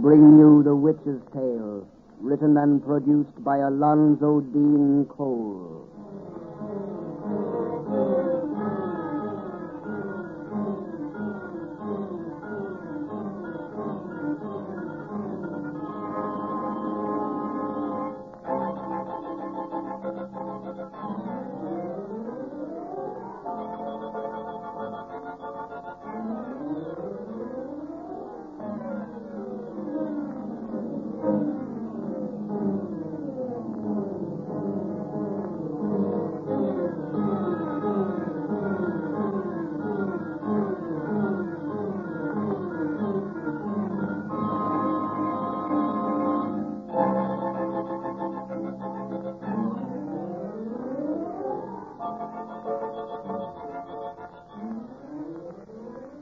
bring you The Witch's Tale, written and produced by Alonzo Dean Cole.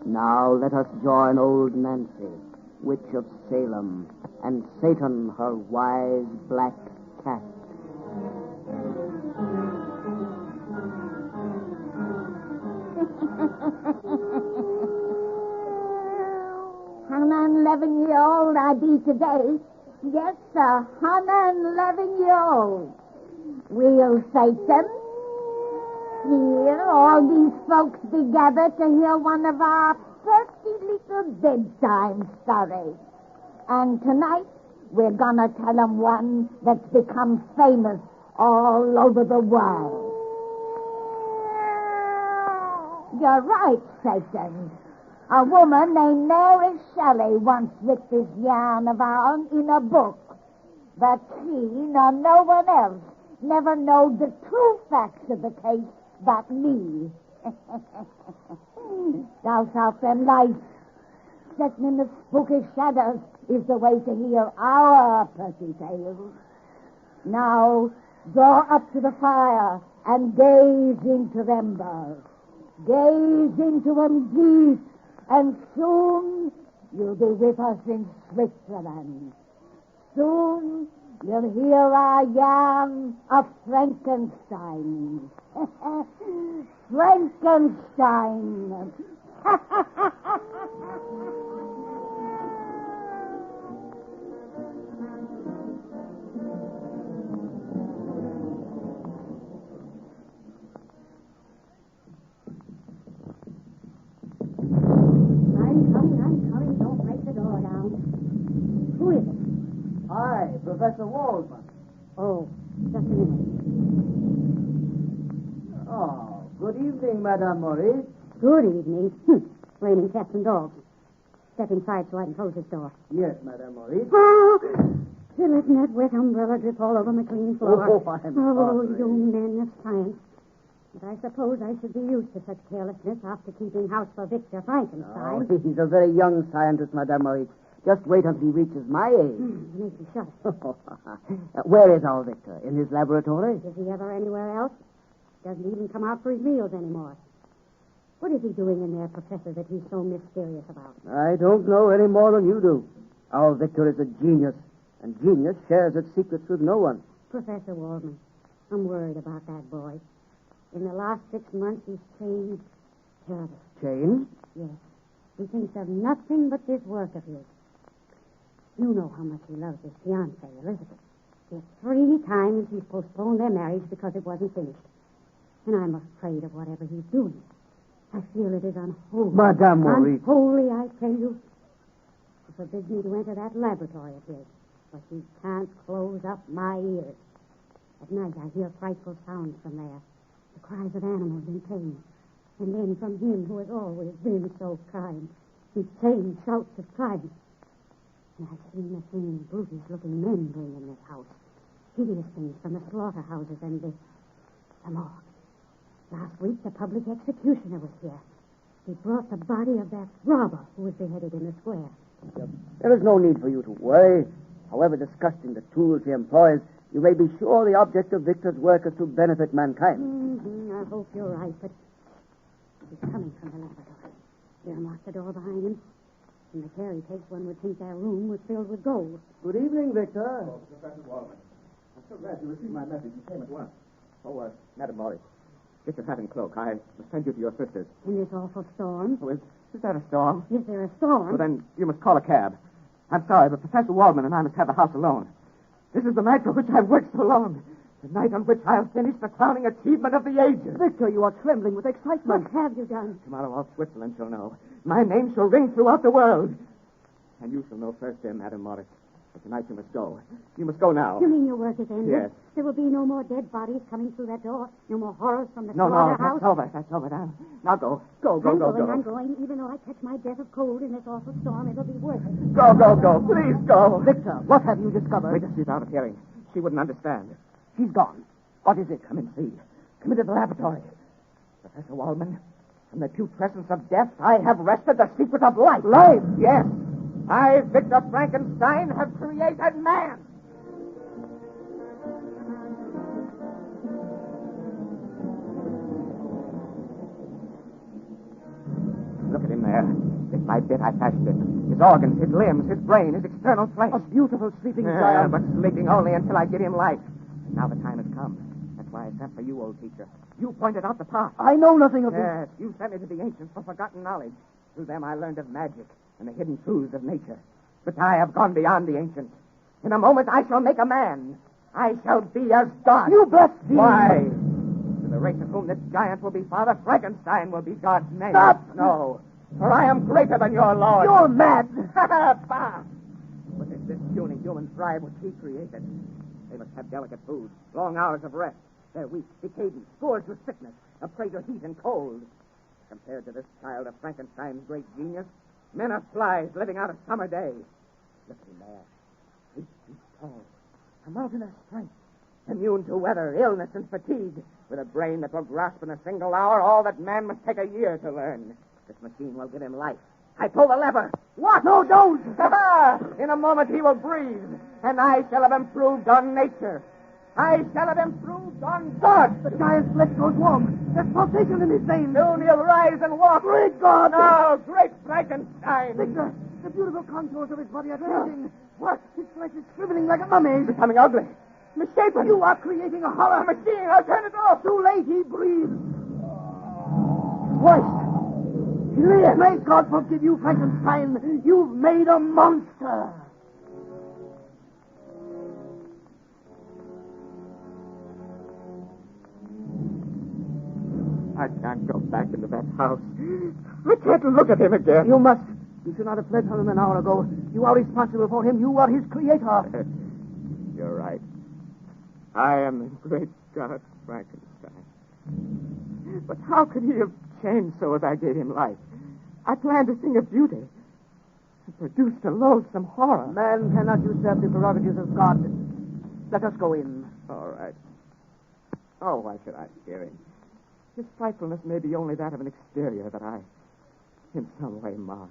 Now let us join old Nancy, witch of Salem, and Satan, her wise black cat. I'm an 11-year-old I be today. Yes, sir, 111-year-old. Real Satan. Here, all these folks be gathered to hear one of our pretty little bedtime stories. And tonight, we're gonna tell 'em one that's become famous all over the world. You're right, Satan. A woman named Mary Shelley once writ this yarn of ours in a book. But she, nor no one else, never knowed the true facts of the case but me. Douse out them lights. Sitting in the spooky shadows is the way to hear our pretty tales. Now, draw up to the fire and gaze into them embers. Gaze into them deep, and soon you'll be with us in Switzerland. Soon you'll hear our yarn of Frankenstein. Frankenstein. I'm coming. Don't break the door down. Who is it? Hi, Professor Waldman. Oh, just a minute. Oh, good evening, Madame Maurice. Good evening. Raining cats and dogs. Step inside so I can close this door. Yes, Madame Maurice. Oh, you're letting that wet umbrella drip all over my clean floor. Oh, I'm sorry. You men of science. But I suppose I should be used to such carelessness after keeping house for Victor Frankenstein. Oh, he's a very young scientist, Madame Maurice. Just wait until he reaches my age. You make me shudder. Where is our Victor? In his laboratory? Is he ever anywhere else? Doesn't even come out for his meals anymore. What is he doing in there, Professor, that he's so mysterious about? I don't know any more than you do. Our Victor is a genius, and genius shares its secrets with no one. Professor Waldman, I'm worried about that boy. In the last 6 months, he's changed terribly. Changed? Yes. He thinks of nothing but this work of his. You know how much he loves his fiancée, Elizabeth. Yet 3 times he's postponed their marriage because it wasn't finished. And I'm afraid of whatever he's doing. I feel it is unholy. Madame Maurice. Unholy, I tell you. He forbids me to enter that laboratory of his. But he can't close up my ears. At night, I hear frightful sounds from there. The cries of animals in pain. And then from him who has always been so kind, insane shouts of triumph. And I've seen the things brutish-looking men bring in this house. Hideous things from the slaughterhouses and the morgue. Last week, the public executioner was here. He brought the body of that robber who was beheaded in the square. There is no need for you to worry. However disgusting the tools he employs, you may be sure the object of Victor's work is to benefit mankind. I hope you're right, but he's coming from the laboratory. They unlocked the door behind him. From the care he takes, one would think their room was filled with gold. Good evening, Victor. Oh, Professor Waldman. I'm so glad you received my message and came at once. Oh, Madam Maurice, get your hat and cloak. I must send you to your sisters. In this awful storm? Oh, is that a storm? Is there a storm? Well, then you must call a cab. I'm sorry, but Professor Waldman and I must have the house alone. This is the night for which I've worked so long. The night on which I'll finish the crowning achievement of the ages. Victor, you are trembling with excitement. What have you done? Tomorrow all Switzerland shall know. My name shall ring throughout the world. And you shall know first, dear Madam Morris. But tonight you must go. You must go now. You mean your work is ended? Yes. There will be no more dead bodies coming through that door. No more horrors from the No, slaughterhouse. that's over. Now go. Go. I'm going. Even though I catch my death of cold in this awful storm, it'll be worth it. Go. Please go. Victor, what have you discovered? Wait till she's out of hearing. She wouldn't understand. She's gone. What is it? Come and see. Come into the laboratory. Professor Waldman, from the putrescence of death, I have wrested the secret of life. Life? Yes. I, Victor Frankenstein, have created man. Look at him there. Bit by bit, I fashioned him. His organs, his limbs, his brain, his external flesh. A beautiful sleeping Yeah, giant. but sleeping only until I give him life. And now the time has come. That's why I sent for you, old teacher. You pointed out the path. I know nothing of this. Yes, you sent me to the ancients for forgotten knowledge. Through them I learned of magic and the hidden truths of nature. But I have gone beyond the ancients. In a moment I shall make a man. I shall be as God. You blaspheme. Why? To the race of whom this giant will be father, Frankenstein will be God's name. Stop! No, for I am greater than your Lord. You're mad. Bah! What is this puny human tribe which he created? They must have delicate food, long hours of rest. They're weak, decayed, scourged with sickness, a prey to heat and cold. Compared to this child of Frankenstein's great genius, men are flies living out a summer day. Look at him there. 8 feet tall, a mountain of strength, immune to weather, illness, and fatigue, with a brain that will grasp in a single hour all that man must take a year to learn. This machine will give him life. I pull the lever. What? No, don't! In a moment he will breathe, and I shall have improved on nature. I shall have improved on God. The giant's blood goes warm. There's pulsation in his veins. Soon he'll rise and walk. Great God! No, great Frankenstein. Victor, the beautiful contours of his body are changing. What? His flesh is shriveling like a mummy's. Becoming ugly. Misshapen. You are creating a horror. Machine, I'll turn it off. Too late, he breathes. Twice. He lives. May God forgive you, Frankenstein. You've made a monster. I can't go back into that house. I can't look at him again. You must. You should not have fled from him an hour ago. You are responsible for him. You are his creator. You're right. I am the great God Frankenstein. But how could he have changed so as I gave him life? I planned a thing of beauty and produced a loathsome horror. Man cannot usurp the prerogatives of God. Let us go in. All right. Oh, why should I fear him? His frightfulness may be only that of an exterior that I, in some way, marred.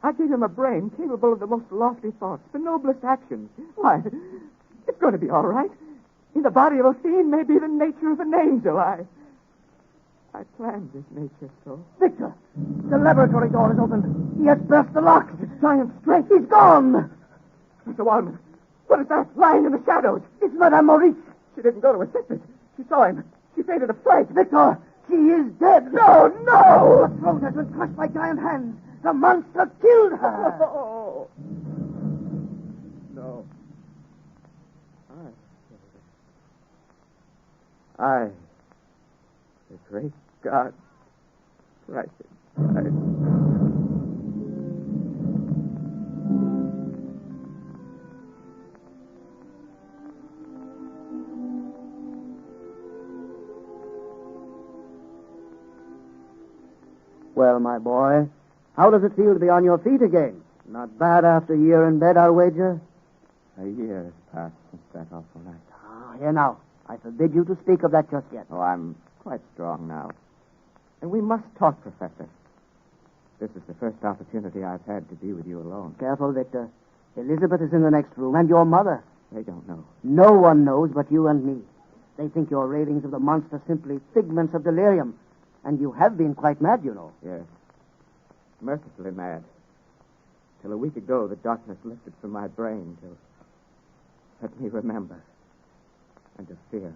I gave him a brain capable of the most lofty thoughts, the noblest actions. Why, it's going to be all right. In the body of a fiend may be the nature of an angel. I planned this nature so. Victor, the laboratory door is open. He has burst the lock. His giant strength. He's gone. Mr. Waldman, what is that lying in the shadows? It's Madame Maurice. She didn't go to assist us. She saw him. She fainted of fright. Victor, she is dead. No! Her throat has been crushed by giant hands. The monster killed her. Oh. No. I, the great God, Frankenstein. Well, my boy, how does it feel to be on your feet again? Not bad after a year in bed, I'll wager. A year has passed since that awful night. Ah, here now. I forbid you to speak of that just yet. Oh, I'm quite strong now. And we must talk, Professor. This is the first opportunity I've had to be with you alone. Careful, Victor. Elizabeth is in the next room, and your mother. They don't know. No one knows but you and me. They think your ravings of the monster simply figments of delirium. And you have been quite mad, you know. Yes. Mercifully mad. Till a week ago, the darkness lifted from my brain to let me remember. And to fear.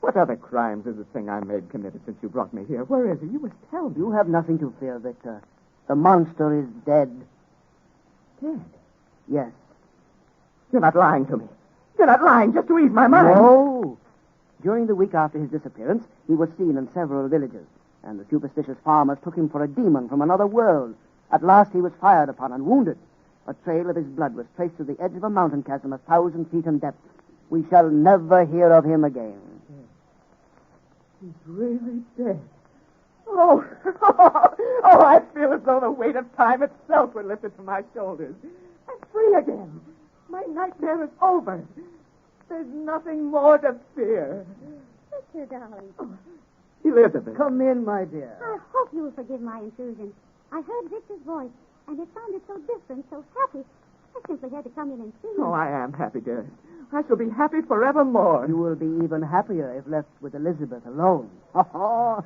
What other crimes is the thing I made committed since you brought me here? Where is he? You must tell me. You have nothing to fear, Victor. The monster is dead. Dead? Yes. You're not lying to me. You're not lying just to ease my mind. No. During the week after his disappearance, he was seen in several villages, and the superstitious farmers took him for a demon from another world. At last he was fired upon and wounded. A trail of his blood was traced to the edge of a mountain chasm 1,000 feet in depth. We shall never hear of him again. He's really dead. Oh, oh, I feel as though the weight of time itself were lifted from my shoulders. I'm free again. My nightmare is over. There's nothing more to fear. Victor, darling. Oh, Elizabeth. Come in, my dear. I hope you will forgive my intrusion. I heard Victor's voice, and it sounded so different, so happy. I simply had to come in and see you. Oh, I am happy, dearest. I shall be happy forevermore. You will be even happier if left with Elizabeth alone. Oh,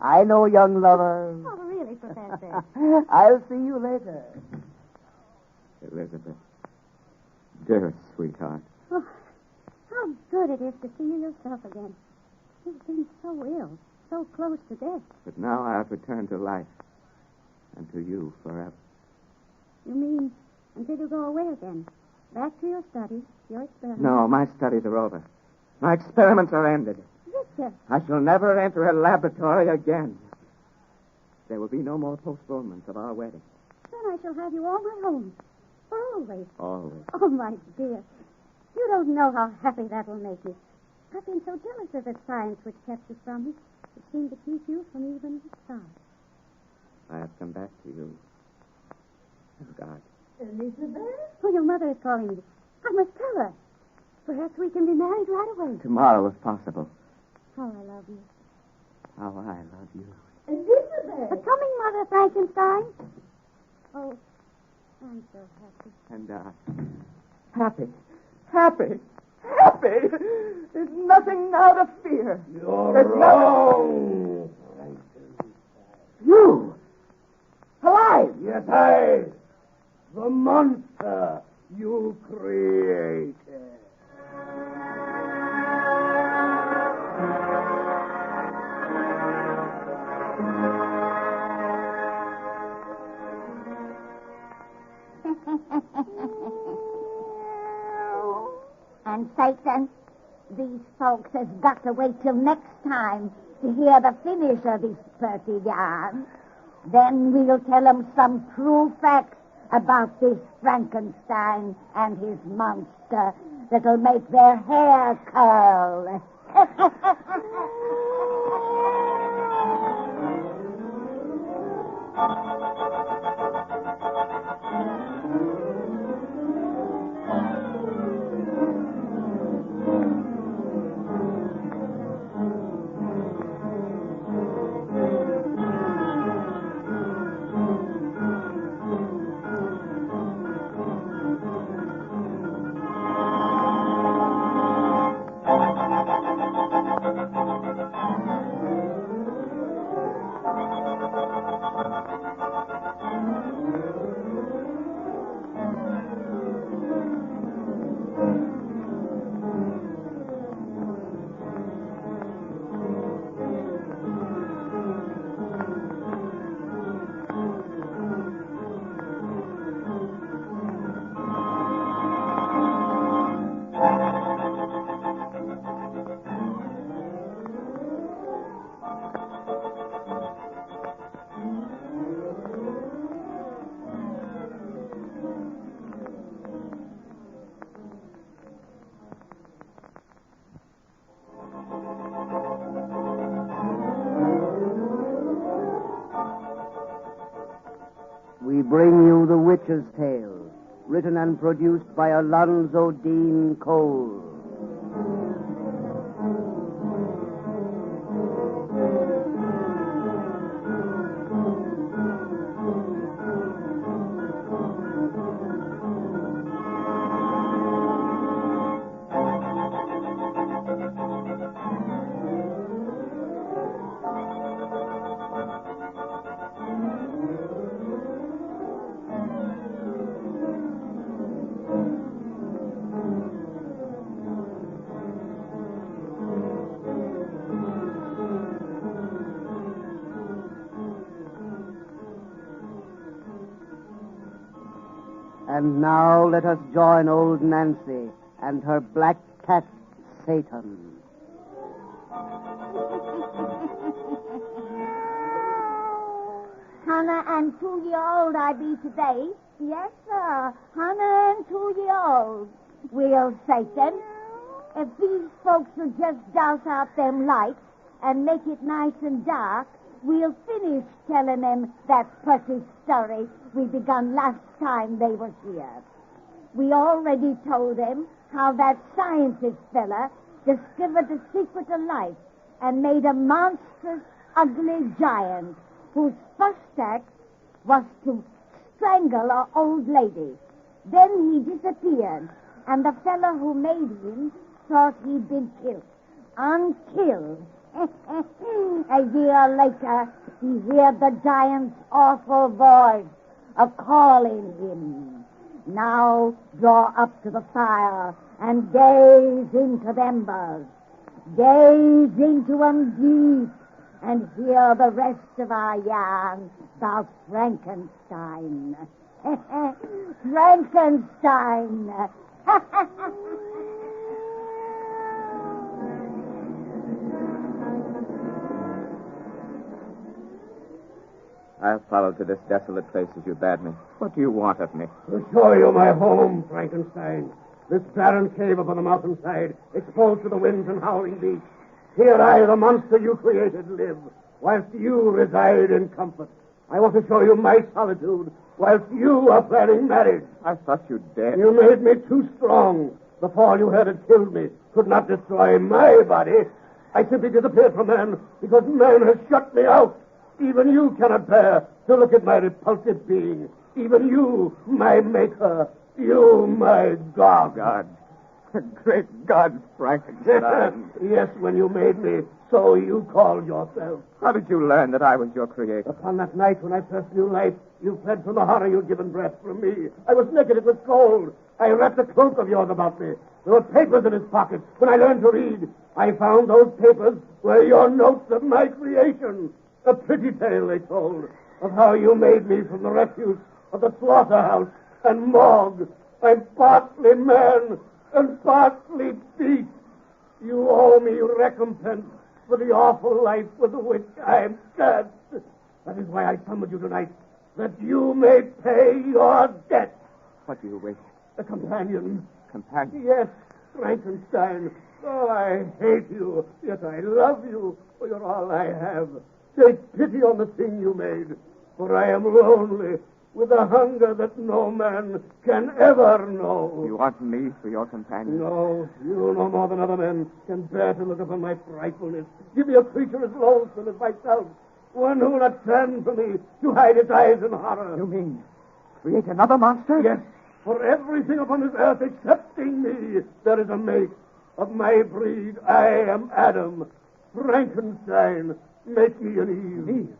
I know, young lover. Oh, really, Professor? I'll see you later. Elizabeth. Dearest sweetheart. Oh, how good it is to see you yourself again. You've been so ill, so close to death. But now I have returned to life. And to you forever. You mean until you go away again? Back to your studies, your experiments? No, my studies are over. My experiments are ended. Victor. I shall never enter a laboratory again. There will be no more postponements of our wedding. Then I shall have you all my own. For always. Always. Oh, my dear. You don't know how happy that will make me. I've been so jealous of the science which kept you from me. It seemed to keep you from even the stars. I have come back to you. Oh, God. Elizabeth? Oh, your mother is calling me. I must tell her. Perhaps we can be married right away. Tomorrow, if possible. How I love you. How I love you. Elizabeth! Coming, Mother Frankenstein. Oh, I'm so happy. And happy. Happy. Happy. There's nothing now to fear. You're wrong. You. Alive. Yes, I. The monster you created. And Satan, these folks has got to wait till next time to hear the finish of this pretty yarn. Then we'll tell them some true facts about this Frankenstein and his monster that'll make their hair curl. We bring you The Witch's Tale, written and produced by Alonzo Dean Cole. And now let us join old Nancy and her black cat, Satan. Hannah and 2-year-old I be today. Yes, sir. Hannah and 2-year-old. Well, Satan, if these folks will just douse out them lights and make it nice and dark, we'll finish telling them that pretty story we begun last time they was here. We already told them how that scientist fella discovered the secret of life and made a monstrous, ugly giant whose first act was to strangle our old lady. Then he disappeared, and the fellow who made him thought he'd been killed. Unkilled. A year later, he heard the giant's awful voice a-calling him. Now draw up to the fire and gaze into the embers. Gaze into 'em deep and hear the rest of our yarn about Frankenstein. Frankenstein! I'll follow to this desolate place as you bade me. What do you want of me? To show you my home, Frankenstein. This barren cave up on the mountainside, exposed to the winds and howling beasts. Here I, the monster you created, live, whilst you reside in comfort. I want to show you my solitude, whilst you are planning marriage. I thought you dead. You made me too strong. The fall you had killed me could not destroy my body. I simply disappeared from man because man has shut me out. Even you cannot bear to look at my repulsive being. Even you, my maker. You, my God. God. Great God, Frankenstein. Yes, when you made me, so you called yourself. How did you learn that I was your creator? Upon that night when I first knew life, you fled from the horror you'd given breath from me. I was naked, it was cold. I wrapped a cloak of yours about me. There were papers in his pocket. When I learned to read, I found those papers were your notes of my creation. A pretty tale they told of how you made me from the refuse of the slaughterhouse and morgue. I'm partly man and partly beast. You owe me recompense for the awful life with which I am cursed. That is why I summoned you tonight, that you may pay your debt. What do you wish? A companion. Companion? Yes, Frankenstein. Oh, I hate you, yet I love you, for you're all I have. Take pity on the thing you made, for I am lonely, with a hunger that no man can ever know. You want me for your companion? No, you no more than other men can bear to look upon my frightfulness. Give me a creature as loathsome as myself, one who will not turn from me to hide its eyes in horror. You mean create another monster? Yes, for everything upon this earth excepting me, there is a mate. Of my breed, I am Adam, Frankenstein. Make me an Eve. Eve?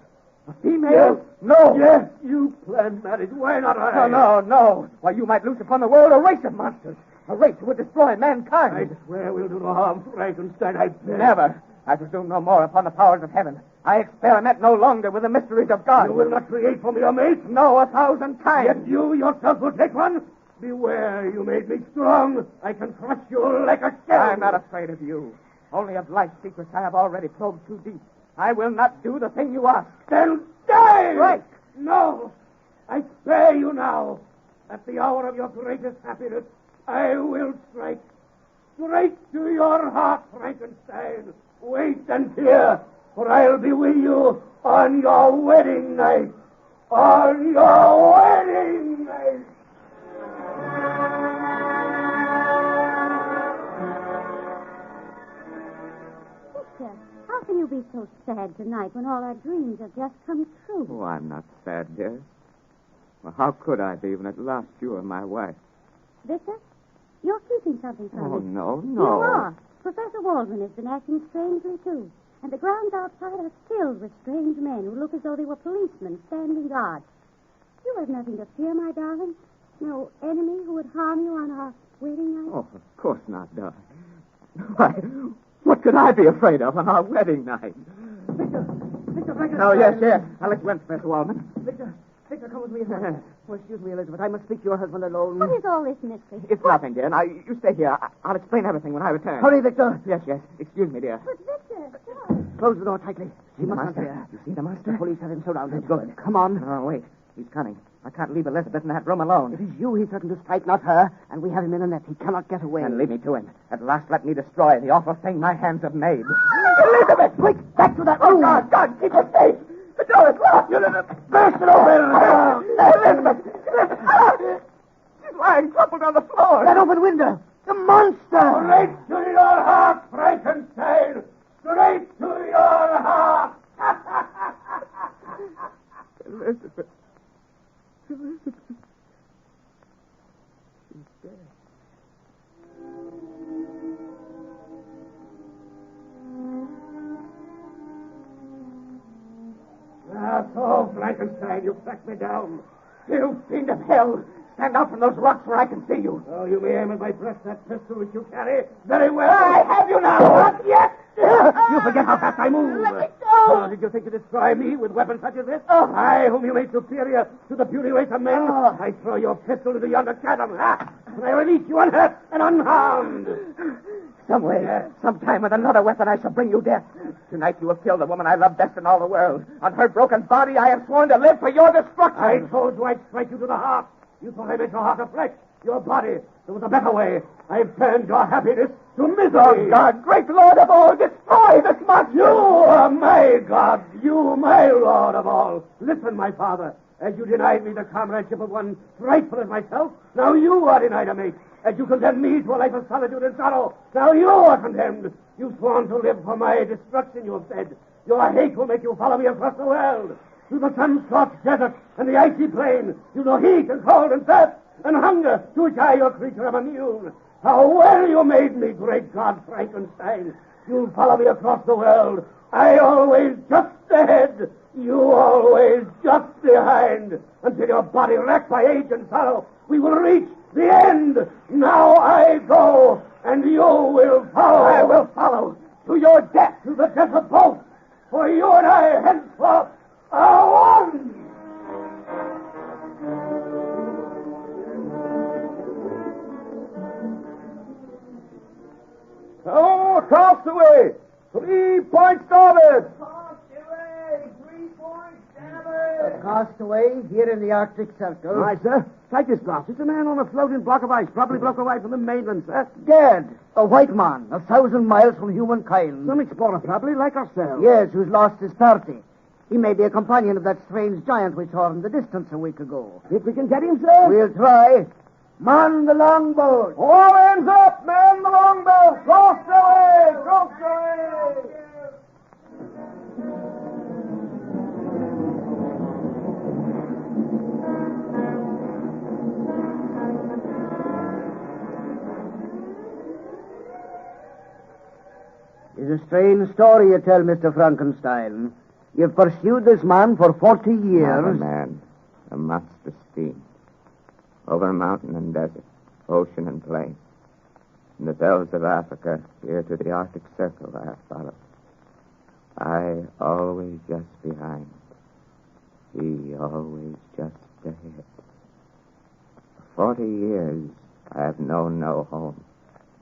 A female? Yes. No. Yes, you planned marriage. Why not I? No. Why, you might loose upon the world a race of monsters. A race who would destroy mankind. I swear we'll do no harm, Frankenstein. I beg. Never. I presume no more upon the powers of heaven. I experiment no longer with the mysteries of God. You will not create for me a mate? No, 1,000 times. Yet you yourself will take one? Beware, you made me strong. I can crush you like a shell. I'm not afraid of you. Only of life's secrets I have already probed too deep. I will not do the thing you ask. Then die! Strike! No! I spare you now. At the hour of your greatest happiness, I will strike. Straight to your heart, Frankenstein. Wait and hear, for I'll be with you on your wedding night. On your wedding night. How can you be so sad tonight when all our dreams have just come true? Oh, I'm not sad, dear. Well, how could I be when at last you are my wife? Victor, you're keeping something from Oh, me. no. You are. Professor Waldman has been acting strangely, too. And the grounds outside are filled with strange men who look as though they were policemen standing guard. You have nothing to fear, my darling. No enemy who would harm you on our wedding night? Oh, of course not, darling. Why, what could I be afraid of on our wedding night? Victor, Frankenstein. Oh, yes. I'll let you in, Professor Waldman. Victor, come with me a minute. Oh, excuse me, Elizabeth. I must speak to your husband alone. What is all this mystery? It's nothing, dear. Now, you stay here. I'll explain everything when I return. Hurry, Victor. Yes. Excuse me, dear. But, Victor, stop. Close the door tightly. See the master? You see the master? The police have him surrounded. Good. Come on. Oh, wait. He's coming. I can't leave Elizabeth in that room alone. It is you he threatened to strike, not her, and we have him in a net. He cannot get away. And leave me to him. At last, let me destroy the awful thing my hands have made. Elizabeth! Quick, back to that room. Oh, God, keep her safe. The door is locked. Burst it open. Elizabeth! She's lying crumpled on the floor. That open window. The monster. Straight to your heart, Frankenstein. Straight to your heart. Elizabeth. She's dead. So, Frankenstein, you tracked me down. You fiend of hell. Stand out from those rocks where I can see you. Oh, you may aim at my breast that pistol which you carry. Very well. I have you now. Not yet. You forget how fast I move. Let me go. Oh, did you think to destroy me with weapons such as this? I, whom you made superior to the puny race of men, I throw your pistol into yonder chasm, and I release you unhurt and unharmed. Some way, sometime with another weapon, I shall bring you death. Tonight you will kill the woman I love best in all the world. On her broken body, I have sworn to live for your destruction. I told you I'd strike you to the heart. You thought I meant your heart of flesh, your body. There was a better way. I've turned your happiness to misery. Oh, God, great Lord of all, destroy this monster. You are my God. You, my Lord of all. Listen, my father. As you denied me the comradeship of one frightful as myself, now you are denied a mate. As you condemned me to a life of solitude and sorrow, now you are condemned. You've sworn to live for my destruction, you have said. Your hate will make you follow me across the world. Through the sun-scorched desert and the icy plain, you know heat and cold and thirst and hunger, to which I, your creature, am immune. How well you made me, great God Frankenstein. You'll follow me across the world. I always just ahead, you always just behind, until your body racked by age and sorrow. We will reach the end. Now I go, and you will follow. I will follow to your death. To the death of both. For you and I henceforth are one. Oh, cross the way. 3 points starboard. Castaway here in the Arctic Circle. Aye, sir. Take this glass. It's a man on a floating block of ice, probably broke away from the mainland, sir. Dead. A white man, 1,000 miles from humankind. Some explorer, probably, like ourselves. Yes, who's lost his party. He may be a companion of that strange giant we saw in the distance a week ago. Think we can get him, sir? We'll try. Man the longboat. All hands up, man the longboat. Cross the way. Cross the way. It's a strange story you tell, Mr. Frankenstein. You've pursued this man for 40 years. Not a man, a monstrous fiend. Over mountain and desert, ocean and plain. From the bells of Africa here to the Arctic Circle I have followed. I always just behind. He always just ahead. For 40 years I have known no home,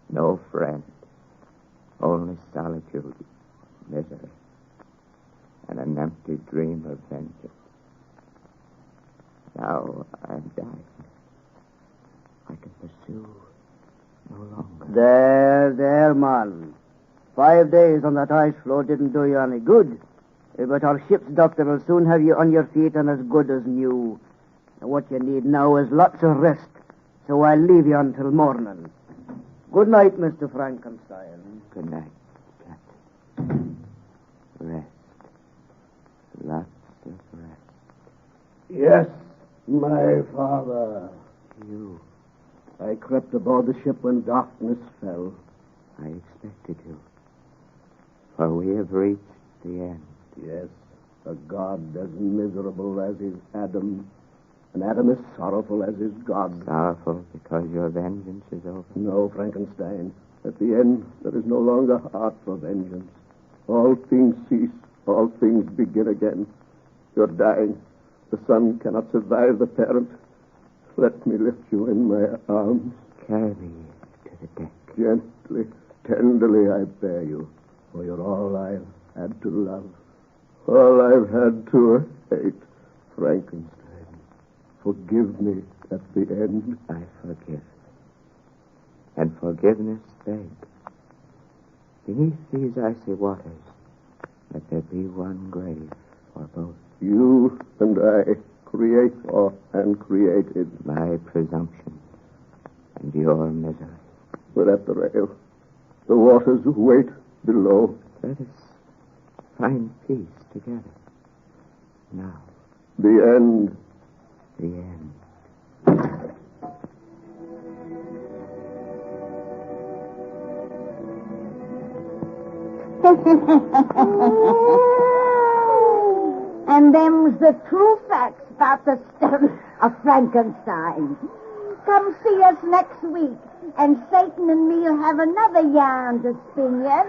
no friend. Only solitude, misery, and an empty dream of vengeance. Now I'm dying. I can pursue no longer. There, man. 5 days on that ice floe didn't do you any good. But our ship's doctor will soon have you on your feet and as good as new. What you need now is lots of rest, so I'll leave you until morning. Good night, Mr. Frankenstein. Good night, Captain. Rest. Lots of rest. Yes, my father. You. I crept aboard the ship when darkness fell. I expected you. For we have reached the end. Yes, a God as miserable as is Adam, and Adam as sorrowful as is God. Sorrowful because your vengeance is over. No, Frankenstein. At the end, there is no longer heart for vengeance. All things cease. All things begin again. You're dying. The son cannot survive the parent. Let me lift you in my arms. Carry me to the deck. Gently, tenderly I bear you, for you're all I've had to love, all I've had to hate. Frankenstein, forgive me at the end. I forgive. And forgiveness beg. Beneath these icy waters, let there be one grave for both. You and I, creator and created. My presumption and your misery. We're at the rail. The waters wait below. Let us find peace together. Now. The end. The end. And them's the true facts about the story of Frankenstein. Come see us next week, and Satan and me'll have another yarn to spin you.